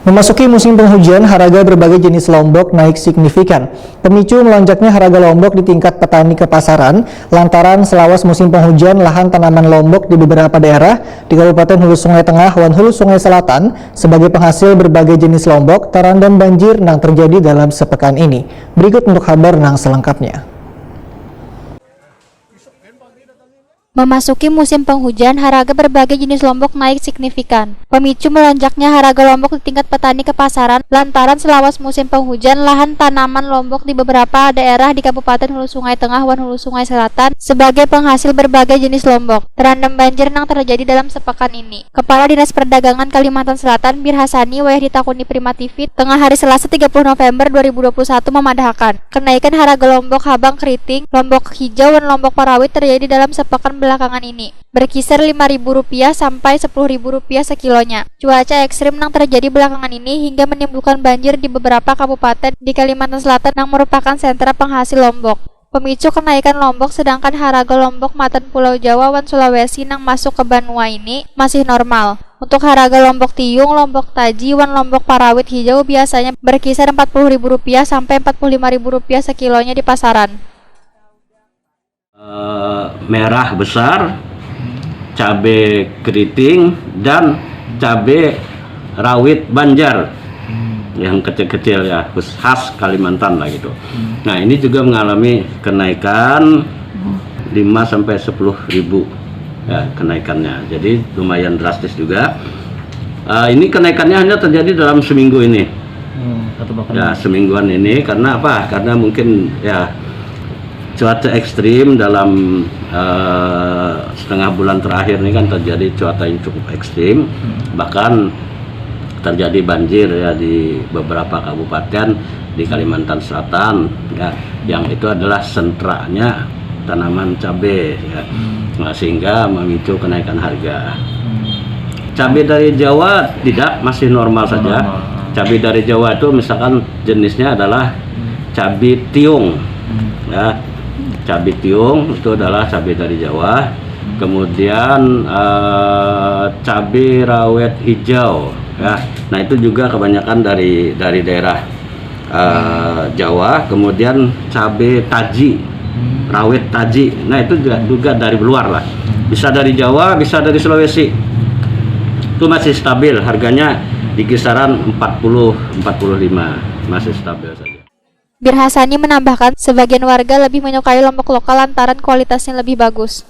Memasuki musim penghujan, harga berbagai jenis lombok naik signifikan. Pemicu melonjaknya harga lombok di tingkat petani ke pasaran, lantaran selawas musim penghujan, lahan tanaman lombok di beberapa daerah di Kabupaten Hulu Sungai Tengah dan Hulu Sungai Selatan sebagai penghasil berbagai jenis lombok terendam banjir yang terjadi dalam sepekan ini. Berikut untuk kabar yang selengkapnya. Memasuki musim penghujan, harga berbagai jenis lombok naik signifikan. Pemicu melonjaknya harga lombok di tingkat petani ke pasaran lantaran selawas musim penghujan, lahan tanaman lombok di beberapa daerah di Kabupaten Hulu Sungai Tengah dan Hulu Sungai Selatan sebagai penghasil berbagai jenis lombok terendam banjir yang terjadi dalam sepekan ini. Kepala Dinas Perdagangan Kalimantan Selatan Bir Hasani wayah ditakuni Prima TV tengah hari Selasa 30 November 2021 memadahkan kenaikan harga lombok habang keriting, lombok hijau dan lombok parawit terjadi dalam sepekan belakangan ini, berkisar Rp5.000 sampai Rp10.000 sekilonya. Cuaca ekstrim yang terjadi belakangan ini hingga menimbulkan banjir di beberapa kabupaten di Kalimantan Selatan yang merupakan sentra penghasil lombok. Pemicu kenaikan lombok sedangkan harga lombok matan Pulau Jawa dan Sulawesi yang masuk ke Banua ini masih normal. Untuk harga lombok tiung, lombok taji, dan lombok parawit hijau biasanya berkisar Rp40.000 sampai Rp45.000 sekilonya di pasaran. Merah besar, cabai keriting, dan cabai rawit Banjar yang kecil-kecil ya, khas Kalimantan lah gitu. Nah ini juga mengalami kenaikan 5 sampai 10 ribu ya, kenaikannya, jadi lumayan drastis juga. Ini kenaikannya hanya terjadi dalam seminggu ini, ya semingguan ini. Karena apa? Karena mungkin ya cuaca ekstrim dalam setengah bulan terakhir ini kan terjadi cuaca yang cukup ekstrim, bahkan terjadi banjir ya di beberapa kabupaten di Kalimantan Selatan ya, yang itu adalah sentranya tanaman cabai ya. Nah, sehingga memicu kenaikan harga. Cabai dari Jawa tidak, masih normal saja. Cabai dari Jawa itu misalkan jenisnya adalah cabai tiung ya. Cabai tiung itu adalah cabai dari Jawa. Kemudian cabai rawit hijau ya. Nah itu juga kebanyakan dari daerah Jawa. Kemudian cabai taji, rawit taji. Nah itu juga dari luar lah. Bisa dari Jawa, bisa dari Sulawesi. Itu masih stabil, harganya di kisaran 40-45, masih stabil saja. Bir Hasani menambahkan, sebagian warga lebih menyukai lombok lokal lantaran kualitasnya lebih bagus.